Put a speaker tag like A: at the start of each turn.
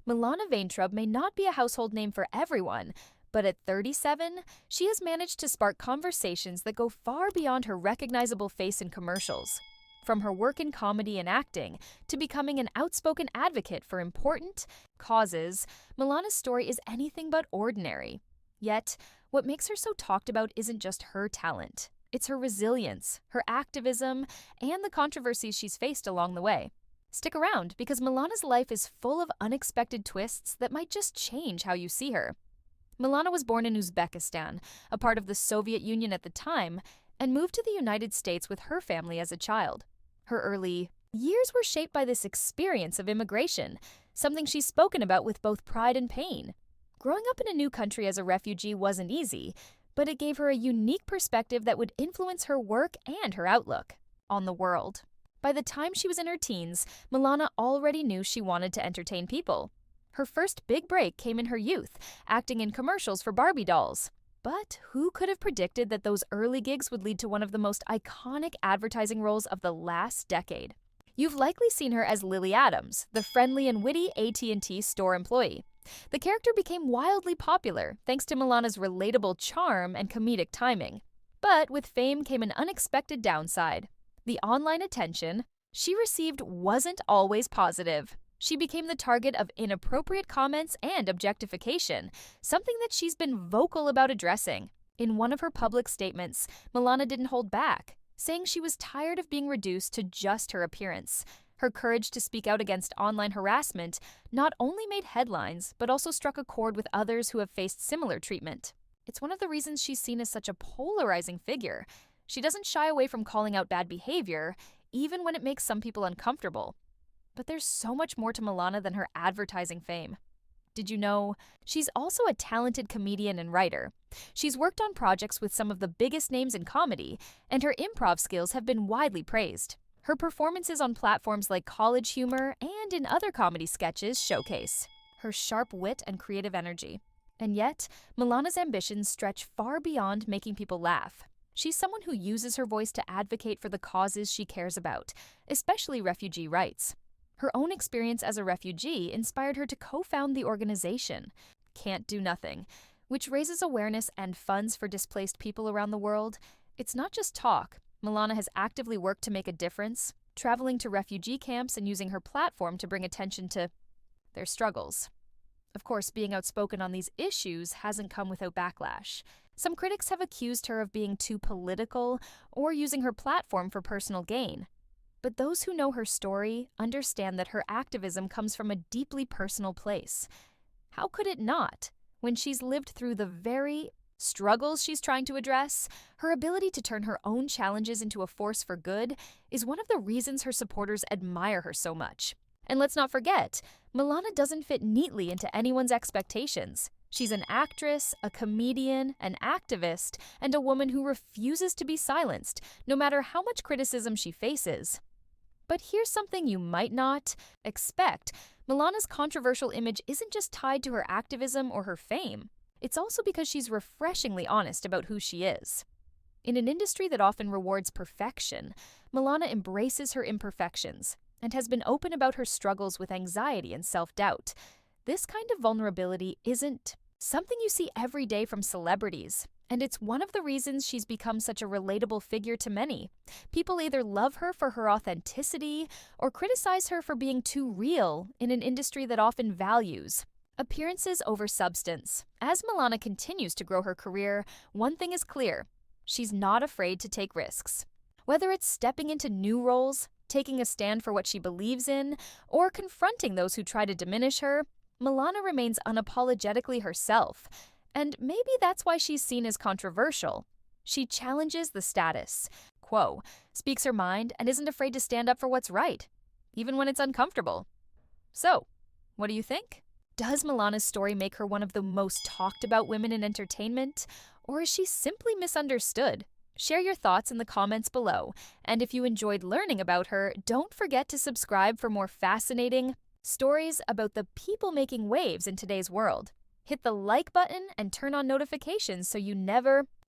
A: Milana Vayntrub may not be a household name for everyone, but at 37, she has managed to spark conversations that go far beyond her recognizable face in commercials. From her work in comedy and acting to becoming an outspoken advocate for important causes, Milana's story is anything but ordinary. Yet, what makes her so talked about isn't just her talent. It's her resilience, her activism, and the controversies she's faced along the way. Stick around, because Milana's life is full of unexpected twists that might just change how you see her. Milana was born in Uzbekistan, a part of the Soviet Union at the time, and moved to the United States with her family as a child. Her early years were shaped by this experience of immigration, something she's spoken about with both pride and pain. Growing up in a new country as a refugee wasn't easy, but it gave her a unique perspective that would influence her work and her outlook on the world. By the time she was in her teens, Milana already knew she wanted to entertain people. Her first big break came in her youth, acting in commercials for Barbie dolls. But who could have predicted that those early gigs would lead to one of the most iconic advertising roles of the last decade? You've likely seen her as Lily Adams, the friendly and witty AT&T store employee. The character became wildly popular thanks to Milana's relatable charm and comedic timing. But with fame came an unexpected downside. The online attention she received wasn't always positive. She became the target of inappropriate comments and objectification, something that she's been vocal about addressing. In one of her public statements, Milana didn't hold back, saying she was tired of being reduced to just her appearance. Her courage to speak out against online harassment not only made headlines, but also struck a chord with others who have faced similar treatment. It's one of the reasons she's seen as such a polarizing figure. She doesn't shy away from calling out bad behavior, even when it makes some people uncomfortable. But there's so much more to Milana than her advertising fame. Did you know she's also a talented comedian and writer? She's worked on projects with some of the biggest names in comedy, and her improv skills have been widely praised. Her performances on platforms like College Humor and in other comedy sketches showcase her sharp wit and creative energy. And yet, Milana's ambitions stretch far beyond making people laugh. She's someone who uses her voice to advocate for the causes she cares about, especially refugee rights. Her own experience as a refugee inspired her to co-found the organization, Can't Do Nothing, which raises awareness and funds for displaced people around the world. It's not just talk. Milana has actively worked to make a difference, traveling to refugee camps and using her platform to bring attention to their struggles. Of course, being outspoken on these issues hasn't come without backlash. Some critics have accused her of being too political or using her platform for personal gain. But those who know her story understand that her activism comes from a deeply personal place. How could it not? When she's lived through the very struggles she's trying to address, her ability to turn her own challenges into a force for good is one of the reasons her supporters admire her so much. And let's not forget, Milana doesn't fit neatly into anyone's expectations. She's an actress, a comedian, an activist, and a woman who refuses to be silenced, no matter how much criticism she faces. But here's something you might not expect. Milana's controversial image isn't just tied to her activism or her fame. It's also because she's refreshingly honest about who she is. In an industry that often rewards perfection, Milana embraces her imperfections and has been open about her struggles with anxiety and self-doubt. This kind of vulnerability isn't something you see every day from celebrities, and it's one of the reasons she's become such a relatable figure to many. People either love her for her authenticity or criticize her for being too real in an industry that often values appearances over substance. As Milana continues to grow her career, one thing is clear: she's not afraid to take risks. Whether it's stepping into new roles, taking a stand for what she believes in, or confronting those who try to diminish her, Milana remains unapologetically herself. And maybe that's why she's seen as controversial. She challenges the status quo, speaks her mind, and isn't afraid to stand up for what's right, even when it's uncomfortable. So, what do you think? Does Milana's story make her one of the most talked about women in entertainment? Or is she simply misunderstood? Share your thoughts in the comments below. And if you enjoyed learning about her, don't forget to subscribe for more fascinating stories about the people making waves in today's world. Hit the like button and turn on notifications so you never